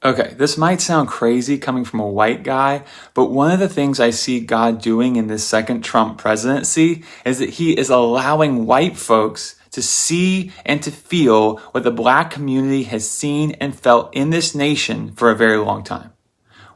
Okay, this might sound crazy coming from a white guy, but one of the things I see God doing in this second Trump presidency is that he is allowing white folks to see and to feel what the black community has seen and felt in this nation for a very long time.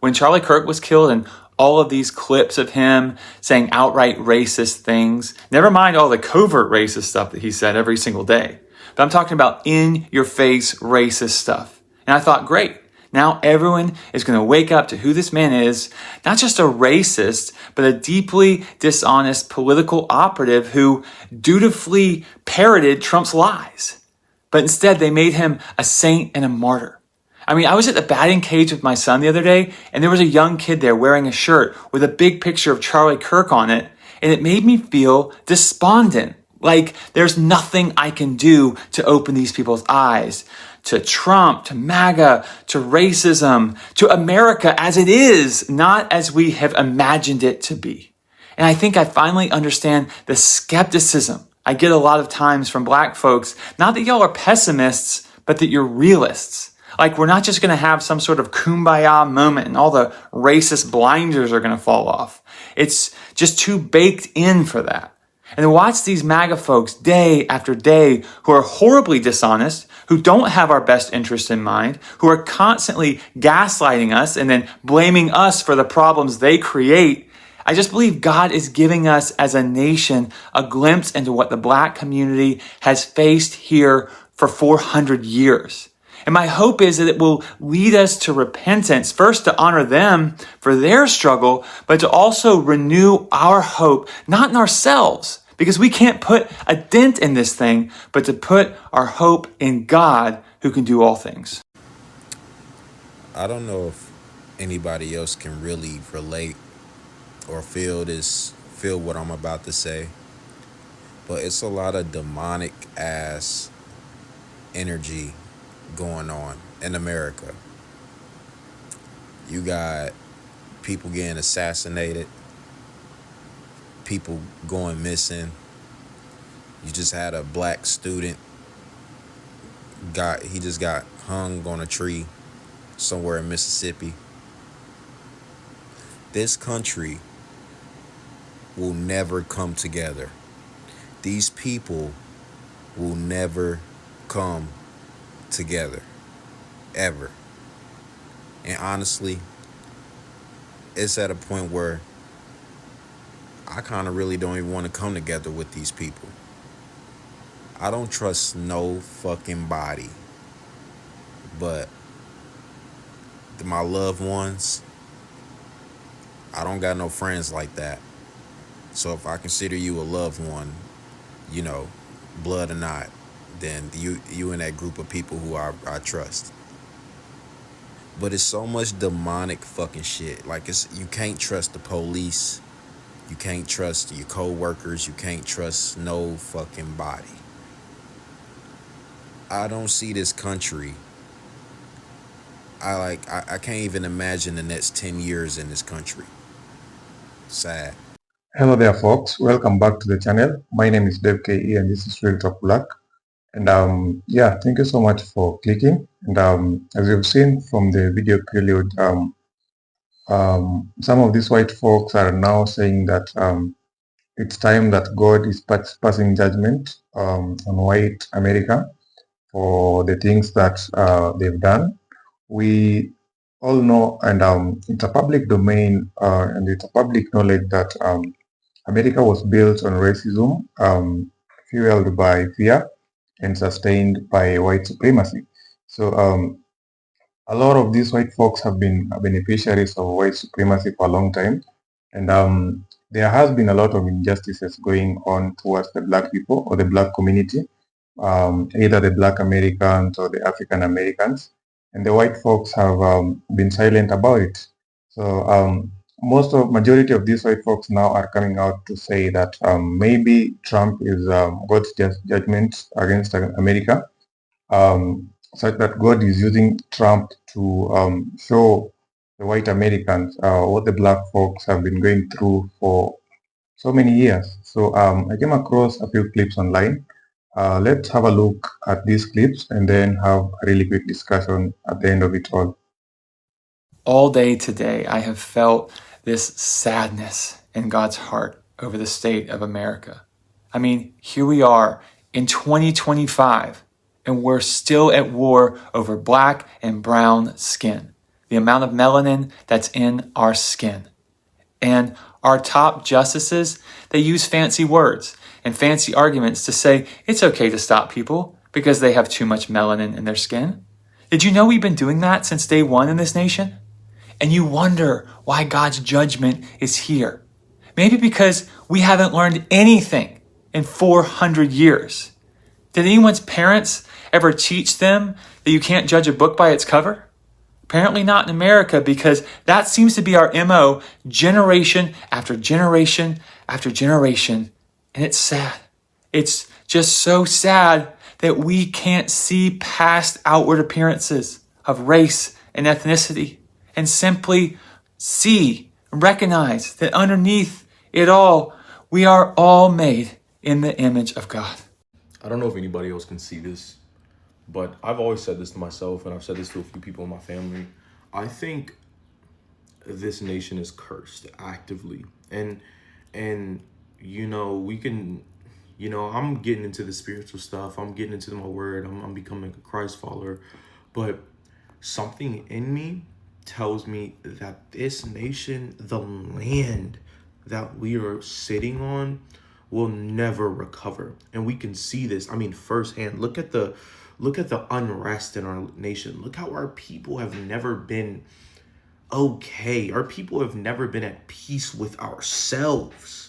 When Charlie Kirk was killed and all of these clips of him saying outright racist things, never mind all the covert racist stuff that he said every single day, but I'm talking about in your face racist stuff. And I thought, great. Now everyone is going to wake up to who this man is, not just a racist, but a deeply dishonest political operative who dutifully parroted Trump's lies. But instead, they made him a saint and a martyr. I mean, I was at the batting cage with my son the other day, and there was a young kid there wearing a shirt with a big picture of Charlie Kirk on it, and it made me feel despondent. Like there's nothing I can do to open these people's eyes to Trump, to MAGA, to racism, to America as it is, not as we have imagined it to be. And I think I finally understand the skepticism I get a lot of times from black folks, not that y'all are pessimists, but that you're realists. Like we're not just going to have some sort of kumbaya moment and all the racist blinders are going to fall off. It's just too baked in for that. And to watch these MAGA folks day after day who are horribly dishonest, who don't have our best interests in mind, who are constantly gaslighting us and then blaming us for the problems they create, I just believe God is giving us as a nation a glimpse into what the black community has faced here for 400 years. And my hope is that it will lead us to repentance, first to honor them for their struggle, but to also renew our hope, not in ourselves, because we can't put a dent in this thing, but to put our hope in God who can do all things. I don't know if anybody else can really relate or feel what I'm about to say, but it's a lot of demonic ass energy going on in America. You got people getting assassinated, people going missing. You just had a black student he just got hung on a tree somewhere in Mississippi. This country will never come together. These people will never come together, ever. And honestly, it's at a point where I kind of really don't even want to come together with these people. I don't trust no fucking body, but my loved ones, I don't got no friends like that. So if I consider you a loved one, you know, blood or not, then you in that group of people who I trust. But it's so much demonic fucking shit. Like you can't trust the police, you can't trust your co-workers, you can't trust no fucking body. I don't see this country. I can't even imagine the next 10 years in this country. Sad. Hello there, folks. Welcome back to the channel. My name is Dave KE, and this is Real Talk Black. And yeah, thank you so much for clicking. And as you've seen from the video prelude, some of these white folks are now saying that it's time that God is passing judgment on white America for the things that they've done. We all know, and it's a public domain, and it's a public knowledge that America was built on racism, fueled by fear, and sustained by white supremacy. So a lot of these white folks have been beneficiaries of white supremacy for a long time, and there has been a lot of injustices going on towards the black people or the black community, either the black Americans or the African Americans, and the white folks have been silent about it. So majority of these white folks now are coming out to say that maybe Trump is God's judgment against America, such that God is using Trump to show the white Americans what the black folks have been going through for so many years. So I came across a few clips online. Let's have a look at these clips and then have a really quick discussion at the end of it all. all day today, I have felt this sadness in God's heart over the state of America. I mean, here we are in 2025, and we're still at war over black and brown skin, the amount of melanin that's in our skin. And our top justices, they use fancy words and fancy arguments to say it's okay to stop people because they have too much melanin in their skin. Did you know we've been doing that since day one in this nation? And you wonder why God's judgment is here. Maybe because we haven't learned anything in 400 years. Did anyone's parents ever teach them that you can't judge a book by its cover? Apparently not in America, because that seems to be our MO generation after generation after generation. And it's sad. It's just so sad that we can't see past outward appearances of race and ethnicity and simply see and recognize that underneath it all, we are all made in the image of God. I don't know if anybody else can see this, but I've always said this to myself, and I've said this to a few people in my family. I think this nation is cursed actively. And we can, I'm getting into the spiritual stuff. I'm getting into my word. I'm becoming a Christ follower. But something in me tells me that this nation, the land that we are sitting on, will never recover. And we can see this, firsthand. Look at the unrest in our nation. Look how our people have never been okay. Our people have never been at peace with ourselves.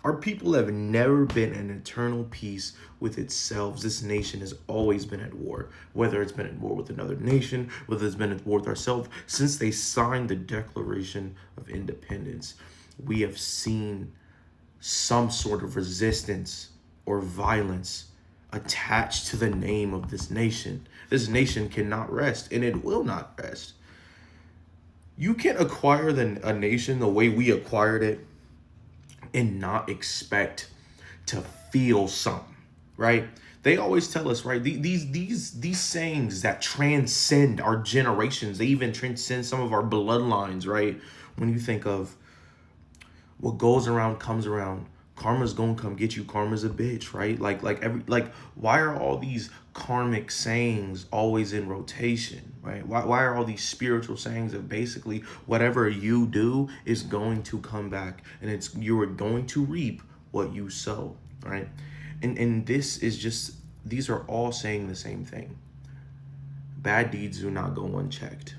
Our people have never been in eternal peace with itself. This nation has always been at war, whether it's been at war with another nation, whether it's been at war with ourselves. Since they signed the Declaration of Independence, we have seen some sort of resistance or violence attached to the name of this nation. This nation cannot rest, and it will not rest. You can't acquire a nation the way we acquired it and not expect to feel something, right? They always tell us, right? These sayings that transcend our generations, they even transcend some of our bloodlines, right? When you think of what goes around comes around. Karma's gonna come get you. Karma's a bitch, right? Why are all these karmic sayings always in rotation, right? Why are all these spiritual sayings of basically whatever you do is going to come back, and you are going to reap what you sow, right? And this is just, these are all saying the same thing. Bad deeds do not go unchecked.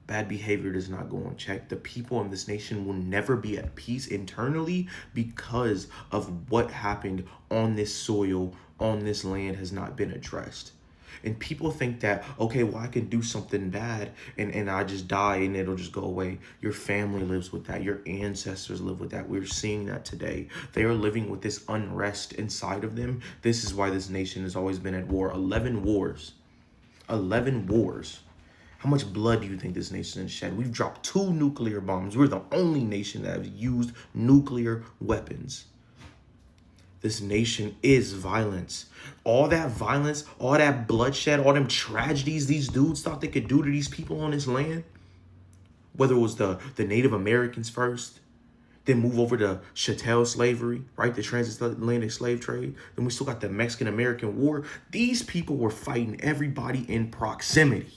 Bad behavior does not go unchecked. The people in this nation will never be at peace internally because of what happened on this soil, on this land has not been addressed. And people think that, okay, well, I can do something bad and I just die and it'll just go away. Your family lives with that. Your ancestors live with that. We're seeing that today. They are living with this unrest inside of them. This is why this nation has always been at war. 11 wars. 11 wars. How much blood do you think this nation has shed? We've dropped 2 nuclear bombs. We're the only nation that has used nuclear weapons. This nation is violence. All that violence, all that bloodshed, all them tragedies these dudes thought they could do to these people on this land, whether it was the Native Americans first, then move over to chattel slavery, right? The transatlantic slave trade. Then we still got the Mexican-American War. These people were fighting everybody in proximity.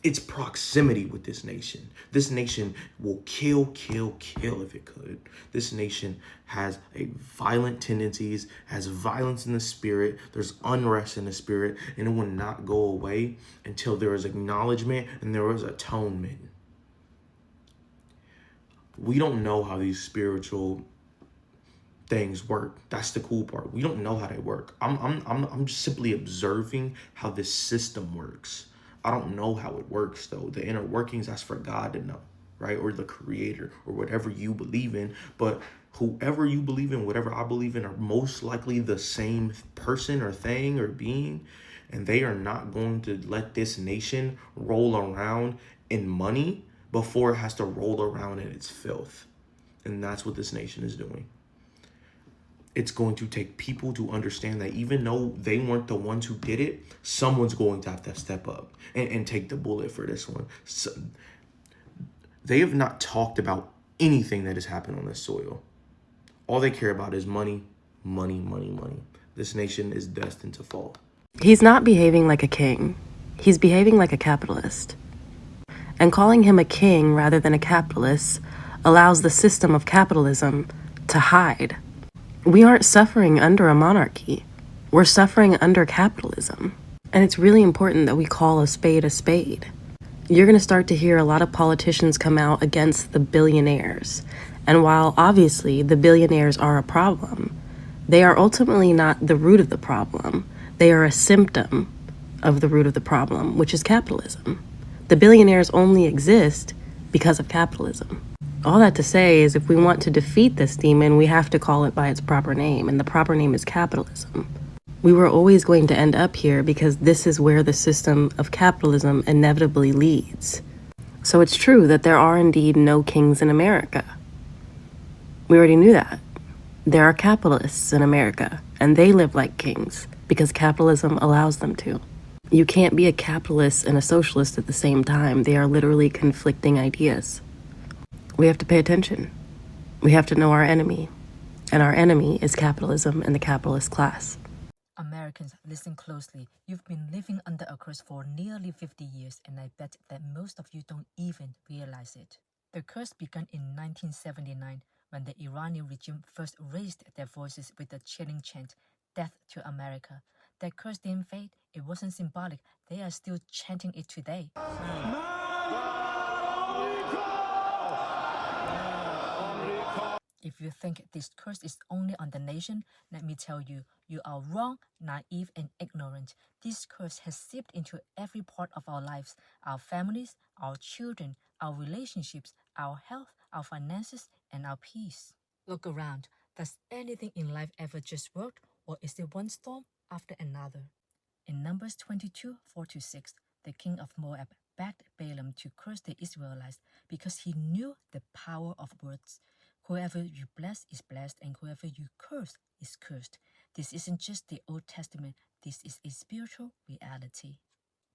It's proximity with this nation. This nation will kill if it could. This nation has violent tendencies, has violence in the spirit. There's unrest in the spirit, and it will not go away until there is acknowledgement and there is atonement. We don't know how these spiritual things work. That's the cool part. We don't know how they work. I'm just simply observing how this system works. I don't know how it works, though. The inner workings, that's for God to know, right? Or the creator, or whatever you believe in. But whoever you believe in, whatever I believe in, are most likely the same person or thing or being. And they are not going to let this nation roll around in money before it has to roll around in its filth. And that's what this nation is doing. it's going to take people to understand that even though they weren't the ones who did it, someone's going to have to step up and take the bullet for this one. So, they have not talked about anything that has happened on this soil. All they care about is money, money, money, money. This nation is destined to fall. He's not behaving like a king. He's behaving like a capitalist. And calling him a king rather than a capitalist allows the system of capitalism to hide. We aren't suffering under a monarchy. We're suffering under capitalism. And it's really important that we call a spade a spade. You're going to start to hear a lot of politicians come out against the billionaires. And while obviously the billionaires are a problem, they are ultimately not the root of the problem. They are a symptom of the root of the problem, which is capitalism. The billionaires only exist because of capitalism. All that to say is if we want to defeat this demon, we have to call it by its proper name, and the proper name is capitalism. We were always going to end up here because this is where the system of capitalism inevitably leads. So it's true that there are indeed no kings in America. We already knew that. There are capitalists in America, and they live like kings because capitalism allows them to. You can't be a capitalist and a socialist at the same time. They are literally conflicting ideas. We have to pay attention. We have to know our enemy, and our enemy is capitalism and the capitalist class. Americans, listen closely. You've been living under a curse for nearly 50 years, and I bet that most of you don't even realize it. The curse began in 1979 when the Iranian regime first raised their voices with the chilling chant, "Death to America." That curse didn't fade. It wasn't symbolic. They are still chanting it today. If you think this curse is only on the nation, let me tell you, you are wrong, naive, and ignorant. This curse has seeped into every part of our lives, our families, our children, our relationships, our health, our finances, and our peace. Look around. Does anything in life ever just work, or is it one storm after another? In Numbers 22:4-6, the king of Moab begged Balaam to curse the Israelites because he knew the power of words. Whoever you bless is blessed, and whoever you curse is cursed. This isn't just the Old Testament. This is a spiritual reality.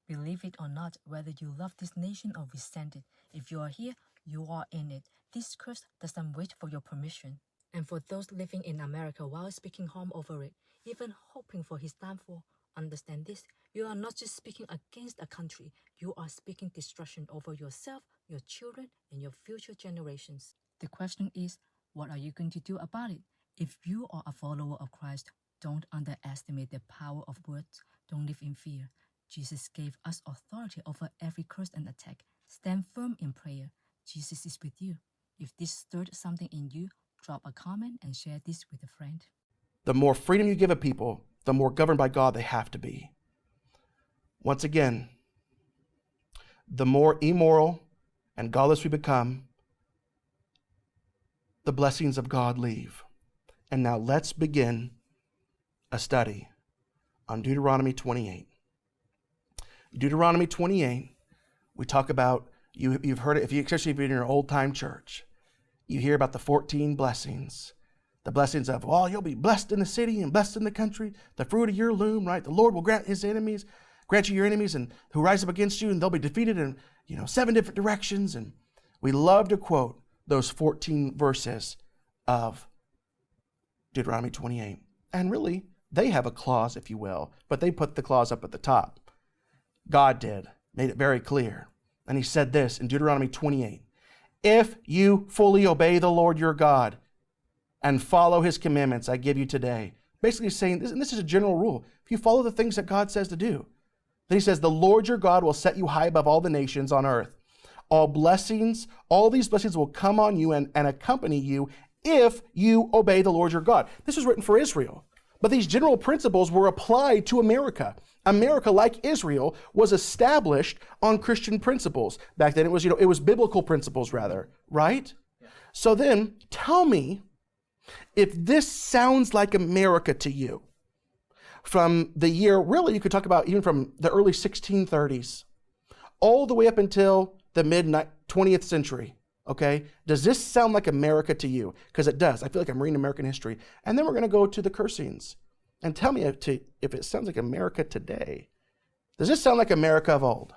Believe it or not, whether you love this nation or resent it, if you are here, you are in it. This curse doesn't wait for your permission. And for those living in America while speaking harm over it, even hoping for his downfall, understand this: you are not just speaking against a country, you are speaking destruction over yourself, your children, and your future generations. The question is, what are you going to do about it? If you are a follower of Christ, don't underestimate the power of words. Don't live in fear. Jesus gave us authority over every curse and attack. Stand firm in prayer. Jesus is with you. If this stirred something in you, drop a comment and share this with a friend. The more freedom you give a people, the more governed by God they have to be. Once again, the more immoral and godless we become, the blessings of God leave. And now let's begin a study on Deuteronomy 28. Deuteronomy 28, we talk about, you've heard it, especially if you're in your old-time church, you hear about the 14 blessings. The blessings of, well, you'll be blessed in the city and blessed in the country, the fruit of your loom, right? The Lord will grant you your enemies and who rise up against you, and they'll be defeated in 7 different directions. And we love to quote those 14 verses of Deuteronomy 28. And really, they have a clause, if you will, but they put the clause up at the top. God did, made it very clear. And he said this in Deuteronomy 28, if you fully obey the Lord your God and follow his commandments I give you today. Basically saying, and this is a general rule, if you follow the things that God says to do, then he says, the Lord your God will set you high above all the nations on earth. All these blessings will come on you and accompany you if you obey the Lord your God. This was written for Israel, but these general principles were applied to America. America, like Israel, was established on Christian principles. Back then it was biblical principles rather, right? Yeah. So then tell me if this sounds like America to you. From the year, really you could talk about even from the early 1630s, all the way up until the mid 20th century. Okay? Does this sound like America to you? Because it does. I feel like I'm reading American history. And then we're going to go to the cursings. And tell me if it sounds like America today. Does this sound like America of old?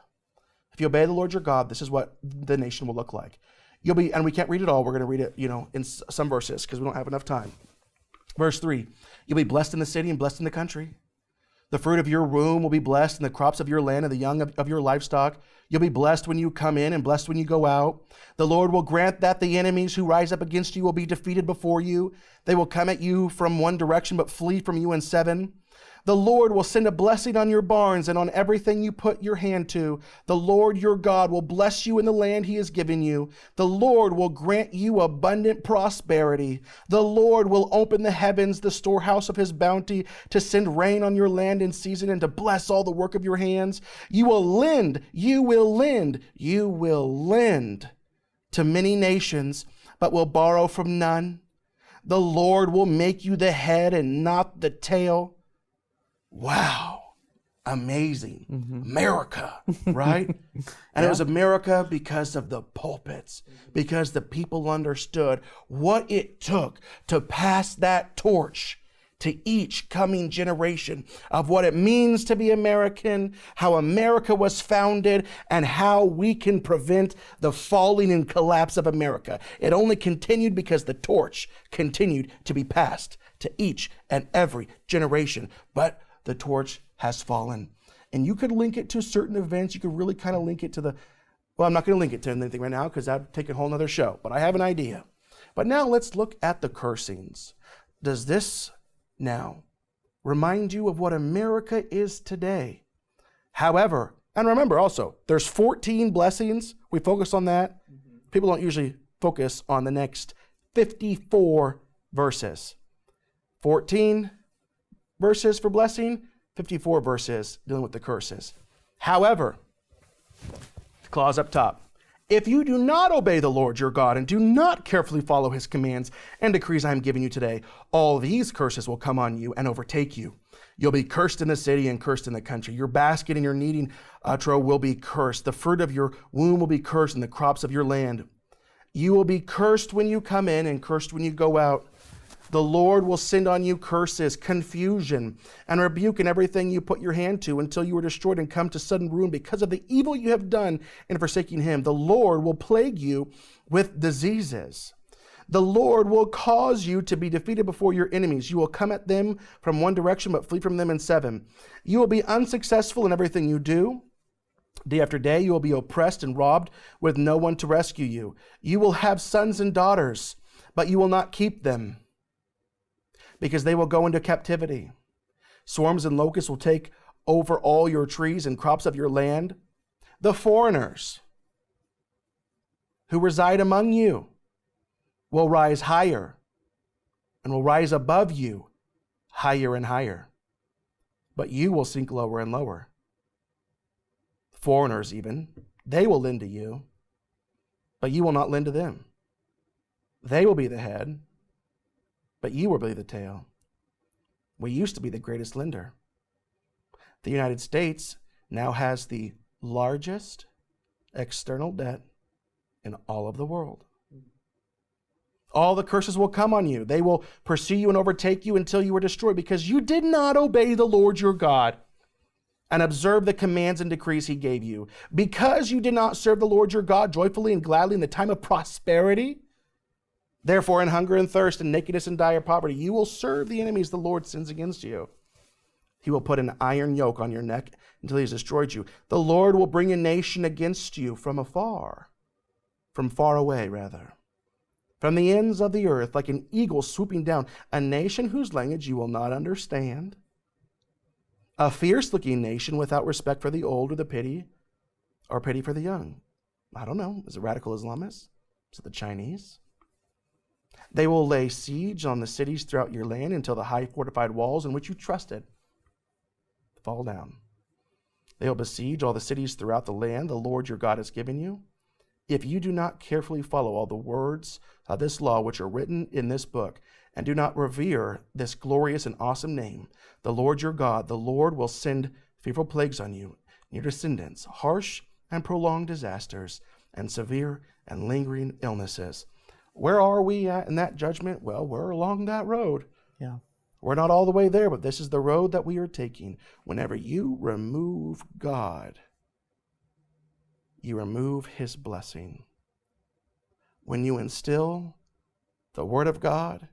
If you obey the Lord your God, this is what the nation will look like. You'll be, and we can't read it all. We're going to read it, in some verses because we don't have enough time. Verse 3, you'll be blessed in the city and blessed in the country. The fruit of your womb will be blessed, and the crops of your land and the young of your livestock. You'll be blessed when you come in and blessed when you go out. The Lord will grant that the enemies who rise up against you will be defeated before you. They will come at you from one direction, but flee from you in seven. The Lord will send a blessing on your barns and on everything you put your hand to. The Lord your God will bless you in the land he has given you. The Lord will grant you abundant prosperity. The Lord will open the heavens, the storehouse of his bounty, to send rain on your land in season and to bless all the work of your hands. You will lend to many nations, but will borrow from none. The Lord will make you the head and not the tail. Wow. Amazing. America, right? And it was America because of the pulpits, because the people understood what it took to pass that torch to each coming generation of what it means to be American, how America was founded, and how we can prevent the falling and collapse of America. It only continued because the torch continued to be passed to each and every generation. But the torch has fallen. And you could link it to certain events. You could really kind of link it to I'm not going to link it to anything right now because that would take a whole nother show, but I have an idea. But now let's look at the cursings. Does this now remind you of what America is today? However, and remember also, there's 14 blessings. We focus on that. People don't usually focus on the next 54 verses. 14 verses for blessing, 54 verses dealing with the curses. However, the clause up top, if you do not obey the Lord your God and do not carefully follow his commands and decrees I am giving you today, all these curses will come on you and overtake you. You'll be cursed in the city and cursed in the country. Your basket and your kneading trough will be cursed. The fruit of your womb will be cursed and the crops of your land. You will be cursed when you come in and cursed when you go out. The Lord will send on you curses, confusion, and rebuke in everything you put your hand to until you are destroyed and come to sudden ruin because of the evil you have done in forsaking him. The Lord will plague you with diseases. The Lord will cause you to be defeated before your enemies. You will come at them from one direction, but flee from them in seven. You will be unsuccessful in everything you do. Day after day, you will be oppressed and robbed with no one to rescue you. You will have sons and daughters, but you will not keep them, because they will go into captivity. Swarms and locusts will take over all your trees and crops of your land. The foreigners who reside among you will rise higher and will rise above you higher and higher. But you will sink lower and lower. Foreigners even, they will lend to you, but you will not lend to them. They will be the head, but you will be the tail. We used to be the greatest lender. The United States now has the largest external debt in all of the world. All the curses will come on you. They will pursue you and overtake you until you are destroyed because you did not obey the Lord your God and observe the commands and decrees he gave you. Because you did not serve the Lord your God joyfully and gladly in the time of prosperity, therefore, in hunger and thirst and nakedness and dire poverty, you will serve the enemies the Lord sends against you. He will put an iron yoke on your neck until he has destroyed you. The Lord will bring a nation against you from far away, from the ends of the earth, like an eagle swooping down, a nation whose language you will not understand, a fierce-looking nation without respect for the old or pity for the young. I don't know. Is it radical Islamists? Is it the Chinese? They will lay siege on the cities throughout your land until the high fortified walls in which you trusted fall down. They will besiege all the cities throughout the land the Lord your God has given you. If you do not carefully follow all the words of this law which are written in this book, and do not revere this glorious and awesome name, the Lord your God, the Lord will send fearful plagues on you and your descendants, harsh and prolonged disasters, and severe and lingering illnesses. Where are we at in that judgment? Well, we're along that road. Yeah. We're not all the way there, but this is the road that we are taking. Whenever you remove God, you remove his blessing. When you instill the word of God,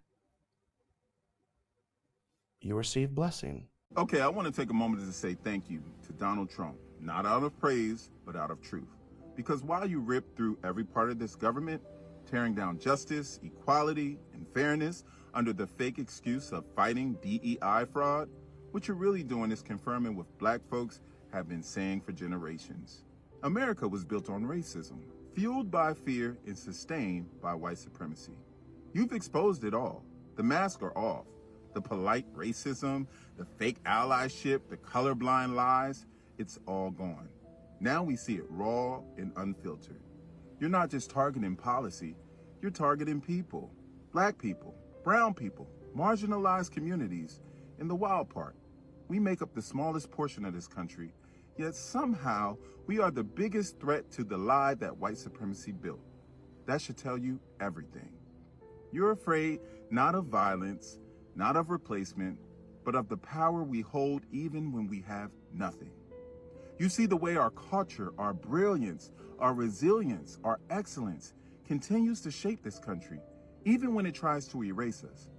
you receive blessing. Okay, I want to take a moment to say thank you to Donald Trump, not out of praise, but out of truth. Because while you rip through every part of this government, tearing down justice, equality, and fairness under the fake excuse of fighting DEI fraud, what you're really doing is confirming what black folks have been saying for generations. America was built on racism, fueled by fear and sustained by white supremacy. You've exposed it all. The masks are off. The polite racism, the fake allyship, the colorblind lies, it's all gone. Now we see it raw and unfiltered. You're not just targeting policy, you're targeting people. Black people, brown people, marginalized communities. In the wild part, we make up the smallest portion of this country, yet somehow we are the biggest threat to the lie that white supremacy built. That should tell you everything. You're afraid not of violence, not of replacement, but of the power we hold even when we have nothing. You see the way our culture, our brilliance, our resilience, our excellence continues to shape this country, even when it tries to erase us.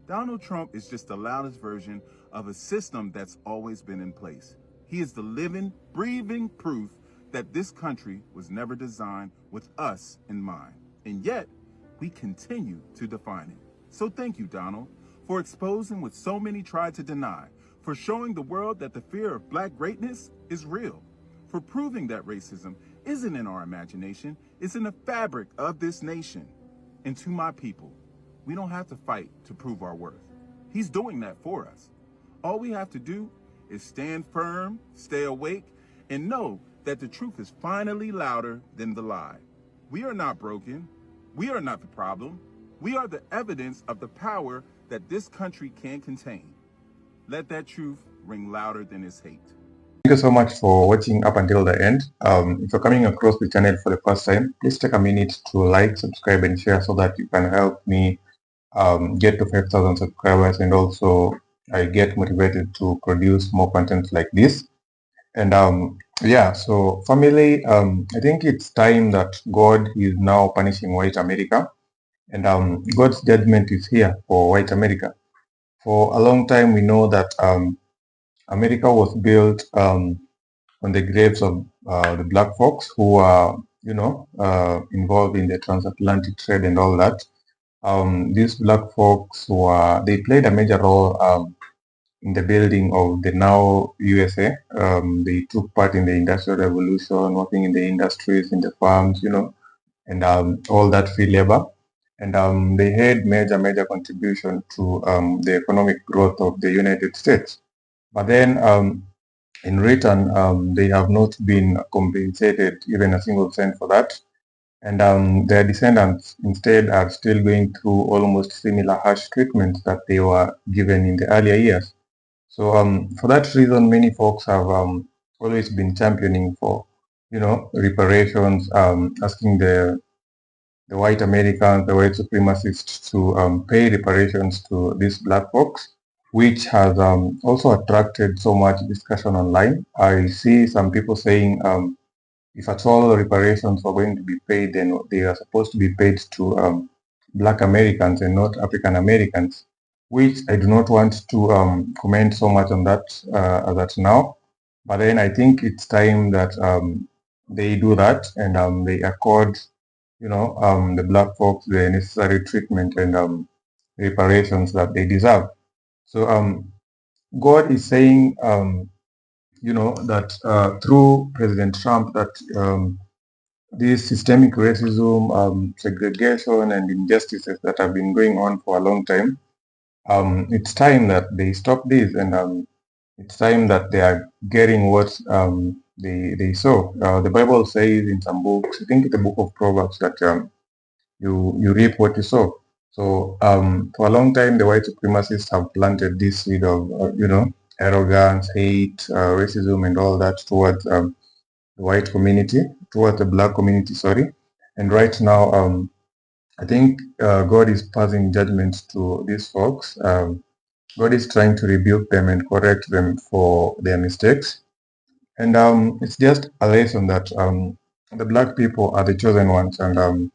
Donald Trump is just the loudest version of a system that's always been in place. He is the living, breathing proof that this country was never designed with us in mind. And yet, we continue to define it. So thank you, Donald, for exposing what so many tried to deny, for showing the world that the fear of black greatness is real, for proving that racism isn't in our imagination, it's in the fabric of this nation. And to my people, we don't have to fight to prove our worth. He's doing that for us. All we have to do is stand firm, stay awake, and know that the truth is finally louder than the lie. We are not broken. We are not the problem. We are the evidence of the power that this country can contain. Let that truth ring louder than its hate. Thank you so much for watching up until the end. If you're coming across the channel for the first time, please take a minute to like, subscribe, and share so that you can help me get to 5,000 subscribers, and also I get motivated to produce more content like this. And yeah, so family, I think it's time that God is now punishing white America, and God's judgment is here for white America. For a long time, we know that America was built on the graves of the black folks who are, involved in the transatlantic trade and all that. These black folks they played a major role in the building of the now USA. They took part in the Industrial Revolution, working in the industries, in the farms, and all that free labor. And they had major contribution to the economic growth of the United States. But then in return, they have not been compensated even a single cent for that. And their descendants instead are still going through almost similar harsh treatments that they were given in the earlier years. So for that reason, many folks have always been championing for, reparations, asking the white Americans, the white supremacists to pay reparations to these black folks, which has also attracted so much discussion online. I see some people saying if at all reparations are going to be paid, then they are supposed to be paid to black Americans and not African Americans, which I do not want to comment so much on that as at now. But then I think it's time that they do that, and they accord the black folks the necessary treatment and reparations that they deserve. So God is saying, that through President Trump, that this systemic racism, segregation, and injustices that have been going on for a long time, it's time that they stop this, and it's time that they are getting what they sow. The Bible says in some books, I think in the book of Proverbs, that you reap what you sow. So for a long time, the white supremacists have planted this seed of, arrogance, hate, racism, and all that towards the white community. towards the black community. Sorry, and right now, I think God is passing judgment to these folks. God is trying to rebuke them and correct them for their mistakes. And it's just a lesson that the black people are the chosen ones. And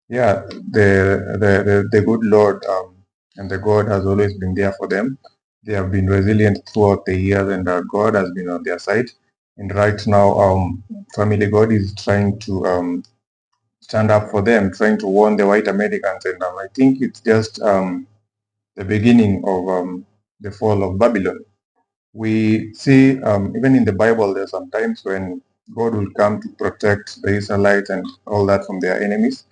yeah, the good Lord and the God has always been there for them. They have been resilient throughout the years, and God has been on their side. And right now, family, God is trying to stand up for them, trying to warn the white Americans. And I think it's just the beginning of the fall of Babylon. We see even in the Bible, there's some times when God will come to protect the Israelites and all that from their enemies.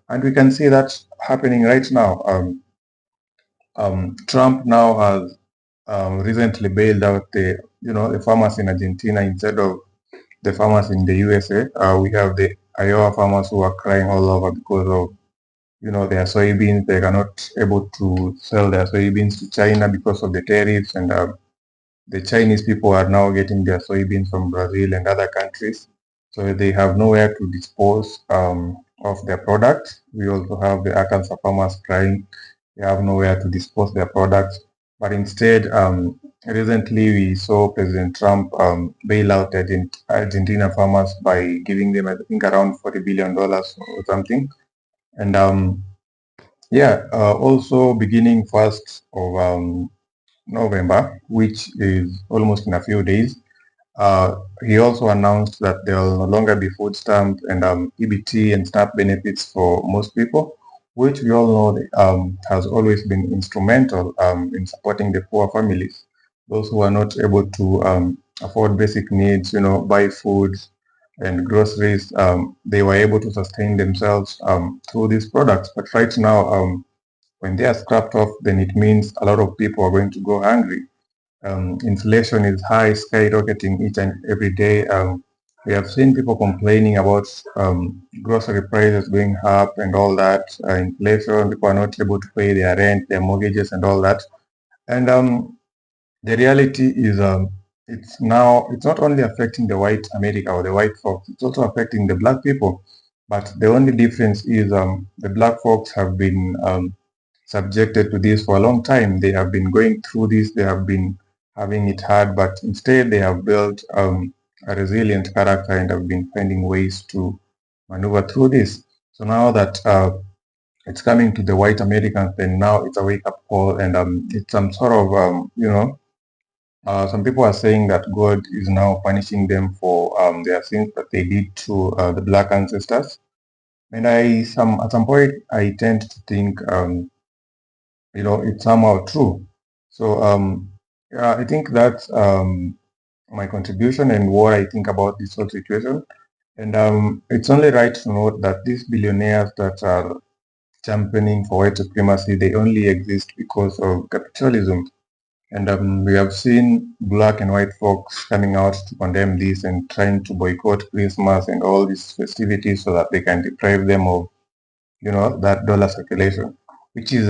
And we can see that happening right now. Trump now has recently bailed out the farmers in Argentina instead of the farmers in the USA. We have the Iowa farmers who are crying all over because of their soybeans. They are not able to sell their soybeans to China because of the tariffs, and the Chinese people are now getting their soybeans from Brazil and other countries. So they have nowhere to dispose of their products. We also have the Arkansas farmers crying. They have nowhere to dispose their products. But instead, recently we saw President Trump bail out Argentina farmers by giving them, I think, around $40 billion or something. And also beginning 1st of November, which is almost in a few days, he also announced that there will no longer be food stamp and EBT and SNAP benefits for most people, which we all know has always been instrumental in supporting the poor families, those who are not able to afford basic needs, buy foods and groceries. They were able to sustain themselves through these products. But right now, when they are scrapped off, then it means a lot of people are going to go hungry. Inflation is high, skyrocketing each and every day. We have seen people complaining about grocery prices going up and all that. Inflation, people are not able to pay their rent, their mortgages, and all that. And the reality is, it's not only affecting the white America or the white folks; it's also affecting the black people. But the only difference is the black folks have been subjected to this for a long time. They have been going through this. They have been having it hard, but instead they have built a resilient character and have been finding ways to maneuver through this. So now that it's coming to the white Americans, then now it's a wake-up call, and it's some sort of some people are saying that God is now punishing them for their sins that they did to the black ancestors. And at some point, I tend to think, it's somehow true. So, yeah, I think that's my contribution and what I think about this whole situation. And it's only right to note that these billionaires that are championing for white supremacy, they only exist because of capitalism. And we have seen black and white folks coming out to condemn this and trying to boycott Christmas and all these festivities so that they can deprive them of, that dollar circulation, which is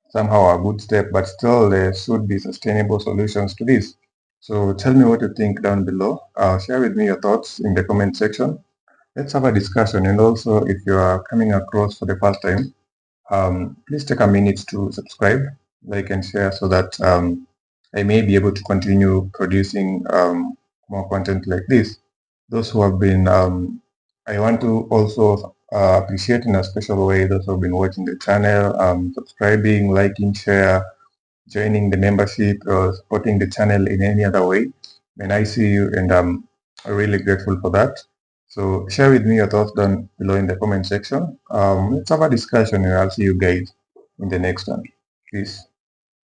somehow a good step, but still there should be sustainable solutions to this. So tell me what you think down below. Share with me your thoughts in the comment section. Let's have a discussion. And also, if you are coming across for the first time, please take a minute to subscribe, like, and share so that I may be able to continue producing more content like this. Those who have been, I want to also appreciate in a special way those who have been watching the channel, subscribing, liking, share, joining the membership, or supporting the channel in any other way. And I see you, and I'm really grateful for that. So share with me your thoughts down below in the comment section. Let's have a discussion, and I'll see you guys in the next one. Peace.